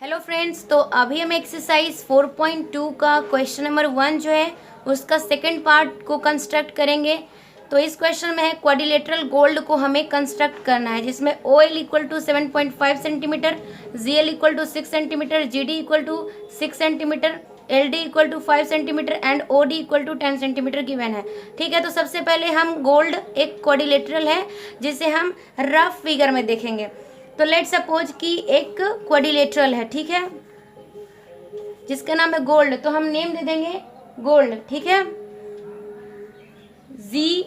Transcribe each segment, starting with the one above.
Hello friends, तो अभी हम एक्सरसाइज 4.2 का क्वेश्चन नंबर 1 जो है उसका सेकंड पार्ट को कंस्ट्रक्ट करेंगे। तो इस क्वेश्चन में है क्वाड्रिलेटरल गोल्ड को हमें कंस्ट्रक्ट करना है, जिसमें O L equal to 7.5 centimetre, G L equal to 6 centimetre, G D equal to 6 centimetre, L D equal to 5 centimetre and O D equal to 10 centimetre given है। ठीक है, तो सबसे पहले हम गोल्ड एक क्वाड्रिलेटरल है जिसे हम रफ फिगर में देखेंगे। तो लेट सपोज कि एक क्वाड्रिलेटरल है, ठीक है, जिसका नाम है गोल्ड। तो हम नेम दे देंगे गोल्ड, ठीक है, GOLD।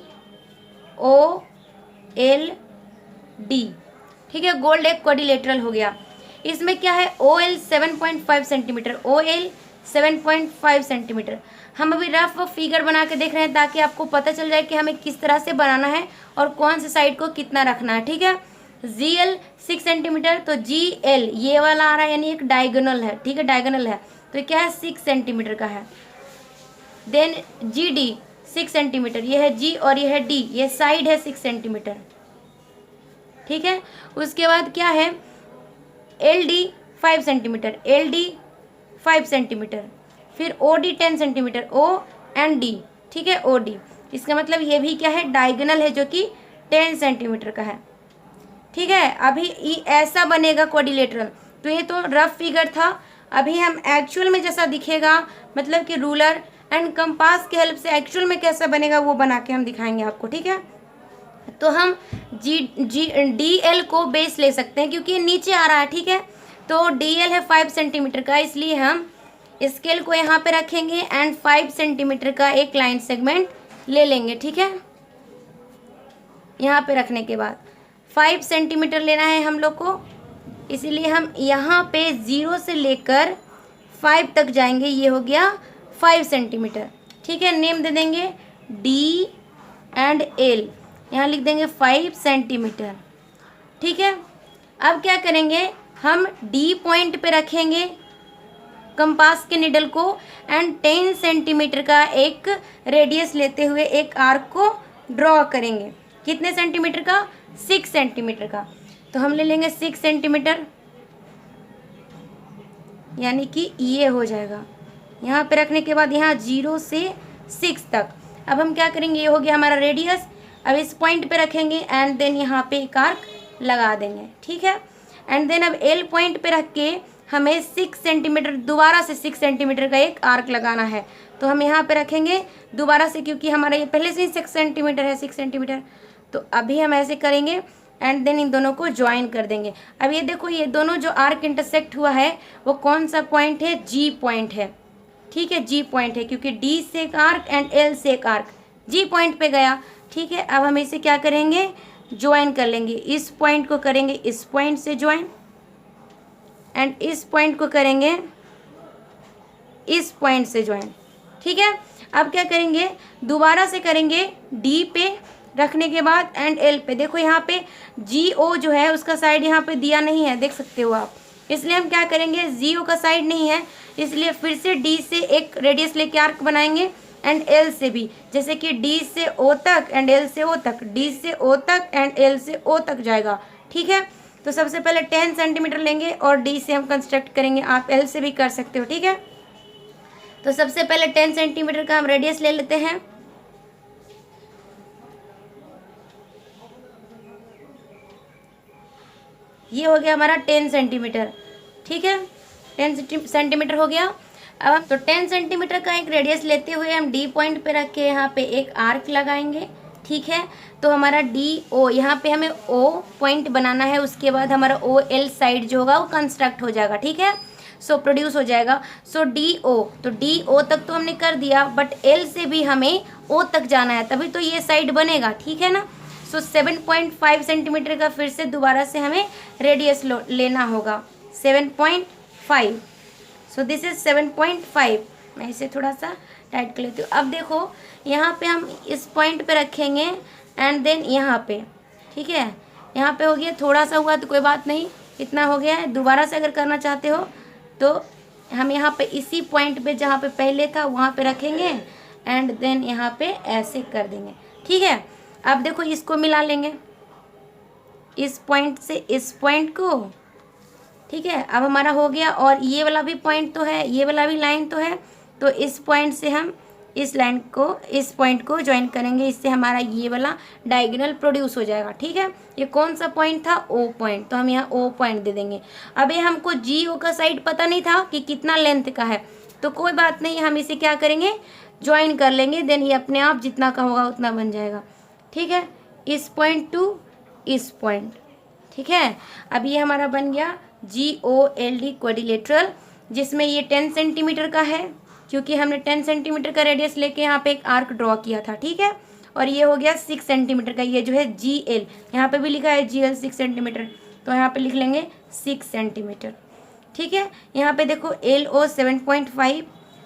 ठीक है, गोल्ड एक क्वाड्रिलेटरल हो गया। इसमें क्या है, OL 7.5 सेंटीमीटर, OL 7.5 सेंटीमीटर। हम अभी रफ फिगर बना के देख रहे हैं ताकि आपको पता चल जाए कि हमें किस तरह से बनाना है और कौन से साइड को कितना रखना है। ठीक है, GL 6 सेंटीमीटर, तो GL ये वाला आ रहा है, यानी एक डायगोनल है। ठीक है, डायगोनल है तो क्या है, 6 सेंटीमीटर का है। देन GD 6 सेंटीमीटर, ये है G और ये है D, ये साइड है 6 सेंटीमीटर। ठीक है, उसके बाद क्या है, LD 5 सेंटीमीटर, LD 5 सेंटीमीटर, फिर OD 10 centimetre, O and D। ठीक है, OD, इसका मतलब ये भी क्या है, डायगोनल है जो कि 10 सेंटीमीटर का है। ठीक है, अभी ऐसा बनेगा क्वाड्रिलेटरल। तो ये तो रफ फिगर था, अभी हम एक्चुअल में जैसा दिखेगा, मतलब कि रूलर एंड कंपास के हेल्प से एक्चुअल में कैसा बनेगा वो बना के हम दिखाएंगे आपको। ठीक है, तो हम DL को बेस ले सकते हैं क्योंकि ये नीचे आ रहा है। ठीक है, तो DL है 5 सेंटीमीटर का, इसलिए हम स्केल को यहाँ पे रखेंगे एंड 5 सेंटीमीटर का एक लाइन सेगमेंट ले लेंगे। ठीक है, यहाँ पे रखने के बाद 5 सेंटीमीटर लेना है हम लोग को, इसीलिए हम यहाँ पे 0 से लेकर 5 तक जाएंगे, ये हो गया 5 सेंटीमीटर। ठीक है, नेम दे देंगे D एंड L, यहाँ लिख देंगे 5 सेंटीमीटर। ठीक है, अब क्या करेंगे, हम D पॉइंट पे रखेंगे कंपास के निडल को एंड 10 सेंटीमीटर का एक रेडियस लेते हुए एक आर्क को ड्रॉ करेंगे। कितने सेंटीमीटर का, 6 सेंटीमीटर का। तो हम ले लेंगे 6 सेंटीमीटर, यानी कि ये हो जाएगा। यहाँ पे रखने के बाद यहाँ 0 से 6 तक। अब हम क्या करेंगे, ये हो गया हमारा रेडियस। अब इस पॉइंट पे रखेंगे एंड देन यहाँ पे एक आर्क लगा देंगे। ठीक है, एंड देन अब L पॉइंट पे रख के हमें 6 सेंटीमीटर, दोबारा से 6 सेंटीमीटर का एक आर्क लगाना है। तो हम यहाँ पे रखेंगे दोबारा से, क्योंकि हमारा ये पहले से ही 6 सेंटीमीटर है, 6 सेंटीमीटर। तो अभी हम ऐसे करेंगे एंड देन इन दोनों को ज्वाइन कर देंगे। अब ये देखो, ये दोनों जो आर्क इंटरसेक्ट हुआ है वो कौन सा पॉइंट है, G पॉइंट है। ठीक है, G पॉइंट है क्योंकि D से एक आर्क एंड L से एक आर्क G पॉइंट पे गया। ठीक है, अब हम इसे क्या करेंगे, ज्वाइन कर लेंगे। इस पॉइंट को करेंगे इस पॉइंट से ज्वाइन एंड इस पॉइंट को करेंगे इस पॉइंट से ज्वाइन। ठीक है, अब क्या करेंगे, दोबारा से करेंगे D पे रखने के बाद एंड L पे। देखो यहाँ पे GO जो है उसका साइड यहाँ पे दिया नहीं है, देख सकते हो आप, इसलिए हम क्या करेंगे, GO का साइड नहीं है, इसलिए फिर से D से एक रेडियस लेके आर्क बनाएंगे एंड L से भी, जैसे कि D से O तक एंड L से O तक, D से O तक एंड L से O तक जाएगा। ठीक है, तो सबसे पहले 10 सेंटीमीटर लेंगे और D से हम कंस्ट्रक्ट करेंगे, आप L से भी कर सकते हो। ठीक है, तो सबसे पहले 10 सेंटीमीटर का हम रेडियस ले लेते हैं। ये हो गया हमारा 10 सेंटीमीटर। ठीक है, 10 सेंटीमीटर हो गया। अब तो 10 सेंटीमीटर का एक रेडियस लेते हुए हम D पॉइंट पे रख के यहाँ पे एक आर्क लगाएंगे। ठीक है, तो हमारा DO, यहाँ पे हमें O पॉइंट बनाना है, उसके बाद हमारा OL साइड जो होगा वो कंस्ट्रक्ट हो जाएगा। ठीक है, सो प्रोड्यूस हो जाएगा। सो DO, तो DO तक तो हमने कर दिया, बट L से भी हमें O तक जाना है, तभी तो ये साइड बनेगा। ठीक है ना, सो 7.5 सेंटीमीटर का फिर से दोबारा से हमें रेडियस लेना होगा, 7.5। So this is 7.5। मैं इसे थोड़ा सा टाइट कर लेती हूँ। अब देखो, यहाँ पे हम इस पॉइंट पे रखेंगे एंड देन यहाँ पे। ठीक है, यहाँ पे हो गया, थोड़ा सा हुआ तो कोई बात नहीं, इतना हो गया है। दोबारा से अगर करना चाहते हो तो हम यहाँ पे इसी पॉइंट पे जहाँ पे पहले था वहाँ पे रखेंगे एंड देन यहाँ पे ऐसे कर देंगे। ठीक है, अब देखो इसको मिला लेंगे, इस पॉइंट से इस पॉइंट को ठीक है, अब हमारा हो गया। और ये वाला भी पॉइंट तो है, ये वाला भी लाइन तो है, तो इस पॉइंट से हम इस लाइन को, इस पॉइंट को ज्वाइन करेंगे, इससे हमारा ये वाला डायगोनल प्रोड्यूस हो जाएगा। ठीक है, ये कौन सा पॉइंट था, ओ पॉइंट, तो हम यहाँ ओ पॉइंट दे देंगे। अब ये हमको जी ओ का साइड पता नहीं था कि कितना लेंथ का है, तो कोई बात नहीं, हम इसे क्या करेंगे, ज्वाइन कर लेंगे, देन ये अपने आप जितना का होगा उतना बन जाएगा। ठीक है, इस पॉइंट टू इस पॉइंट। ठीक है, अब ये हमारा बन गया GOLD क्वाड्रिलेटरल, जिसमें ये 10 सेंटीमीटर का है, क्योंकि हमने 10 सेंटीमीटर का रेडियस लेके यहाँ पे एक आर्क ड्रॉ किया था। ठीक है, और ये हो गया 6 सेंटीमीटर का, ये जो है GL, यहाँ पे भी लिखा है GL 6 सेंटीमीटर, तो यहाँ पे लिख लेंगे 6 सेंटीमीटर। ठीक है, यहाँ पे देखो LO 7.5,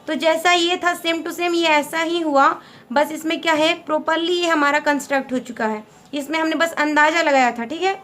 तो जैसा ये था सेम टू सेम ये ऐसा ही हुआ, बस इसमें क्या है, प्रॉपरली ये हमारा कंस्ट्रक्ट हो चुका है। इसमें हमने बस अंदाज़ा लगाया था। ठीक है,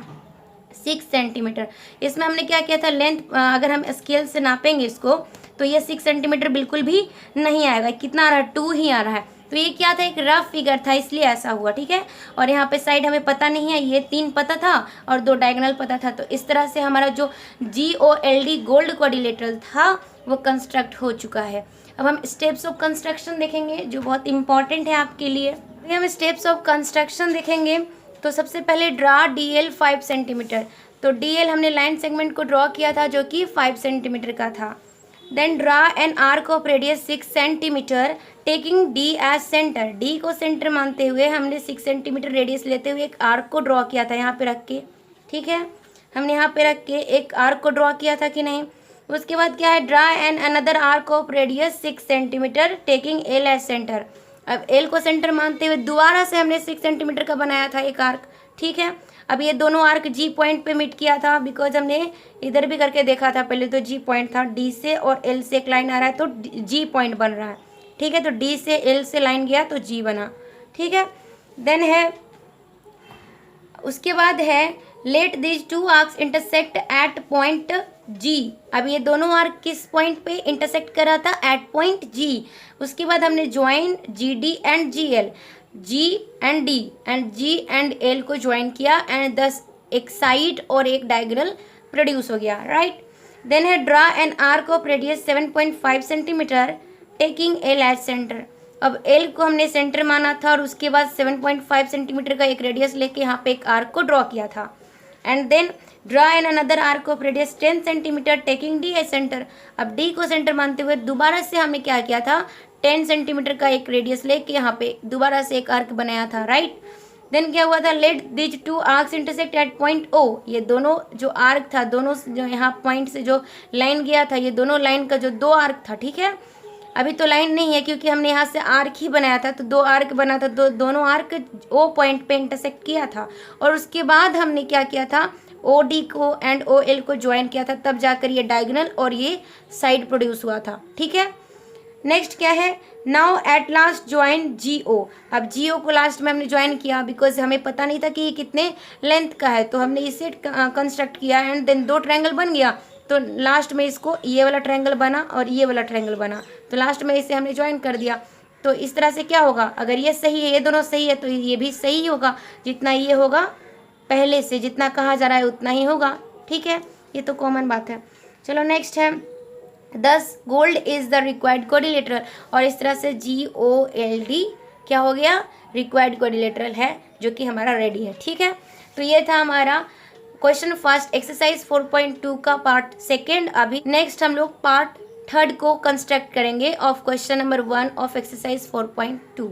6 सेंटीमीटर, इसमें हमने क्या किया था, लेंथ अगर हम स्केल से नापेंगे इसको, तो ये 6 सेंटीमीटर बिल्कुल भी नहीं आएगा, कितना आ रहा है, 2 ही आ रहा है। तो ये क्या था, एक रफ फिगर था, इसलिए ऐसा हुआ। ठीक है, और यहाँ पे साइड हमें पता नहीं है, ये 3 पता था और 2 डायगोनल पता था, तो इस तरह से हमारा जो GOLD गोल्ड क्वाड्रिलेटरल था वो कंस्ट्रक्ट हो चुका है। अब हम स्टेप्स ऑफ कंस्ट्रक्शन देखेंगे, जो बहुत इंपॉर्टेंट है आपके लिए। हम स्टेप्स ऑफ कंस्ट्रक्शन देखेंगे, तो सबसे पहले ड्रा DL 5 सेंटीमीटर, तो DL हमने लाइन सेगमेंट को ड्रॉ किया था जो कि 5 सेंटीमीटर का था। Then draw an arc of radius 6 centimetre taking D as centre, D को सेंटर मानते हुए हमने 6 सेंटीमीटर रेडियस लेते हुए एक आर्क को ड्रॉ किया था यहाँ पे रख के। ठीक है, हमने यहाँ पे रख के एक आर्क को ड्रॉ किया था कि नहीं। उसके बाद क्या है, draw an another arc of radius 6 centimetre taking L as centre, अब L को सेंटर मानते हुए दोबारा से हमने 6 सेंटीमीटर का बनाया था एक आर्क। ठीक है, अब ये दोनों आर्क G पॉइंट पे मीट किया था, बिकॉज हमने इधर भी करके देखा था, पहले तो G पॉइंट था, D से और L से एक लाइन आ रहा है तो G पॉइंट बन रहा है। ठीक है, तो D से L से लाइन गया तो G बना। ठीक है, देन है, उसके बाद है let this 2 arcs intersect at point G, अब ये दोनों आर्क किस पॉइंट पे इंटरसेक्ट करा था, एट पॉइंट G। उसके बाद हमने join GD and GL, G and D and G and L को ज्वाइन किया एंड दस एक साइड और एक डायगोनल प्रोड्यूस हो गया। राइट, देन है draw an arc of radius 7.5 centimetre taking L as centre, अब L को हमने सेंटर माना था और उसके बाद 7.5 सेंटीमीटर का एक रेडियस लेके यहाँ पे एक आर्क को ड्रॉ किया था। And then draw an another arc of radius 10 centimetre taking D as centre, अब D को सेंटर मानते हुए दोबारा से हमने क्या किया था, 10 सेंटीमीटर का एक रेडियस लेके यहाँ पे दोबारा से एक आर्क बनाया था। राइट, देन क्या हुआ था, let these 2 arcs intersect at point O, ये दोनों जो आर्क था, दोनों जो यहाँ पॉइंट से जो लाइन गया था, ये दोनों लाइन का जो 2 आर्क था। ठीक है, अभी तो लाइन नहीं है क्योंकि हमने यहाँ से आर्क ही बनाया था, तो 2 आर्क बना था, दोनों आर्क O पॉइंट पे इंटरसेक्ट किया था और उसके बाद हमने क्या किया था, OD को एंड OL को ज्वाइन किया था, तब जाकर ये डायगोनल और ये साइड प्रोड्यूस हुआ था। ठीक है, नेक्स्ट क्या है, now at last join GO, अब GO को लास्ट में हमने ज्वाइन किया बिकॉज हमें पता नहीं था कि ये कितने लेंथ का है, तो हमने इसे कंस्ट्रक्ट किया एंड देन 2 ट्रायंगल बन गया, तो लास्ट में इसको ये वाला ट्रायंगल बना और ये वाला ट्रायंगल बना, तो लास्ट में इसे हमने ज्वाइन कर दिया। तो इस तरह से क्या होगा, अगर ये सही है, ये दोनों सही है, तो ये भी सही होगा, जितना ये होगा पहले से जितना कहा जा रहा है उतना ही होगा। ठीक है, ये तो कॉमन बात है। चलो नेक्स्ट है, दस gold is the required quadrilateral, और इस तरह से GOLD क्या हो गया, रिक्वायर्ड क्वाड्रिलेटरल है जो कि हमारा रेडी है। ठीक है, तो ये था हमारा क्वेश्चन फर्स्ट एक्सरसाइज 4.2 का पार्ट सेकेंड। अभी नेक्स्ट हम लोग पार्ट थर्ड को कंस्ट्रक्ट करेंगे of question number 1 of exercise 4.2।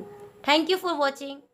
Thank you for watching.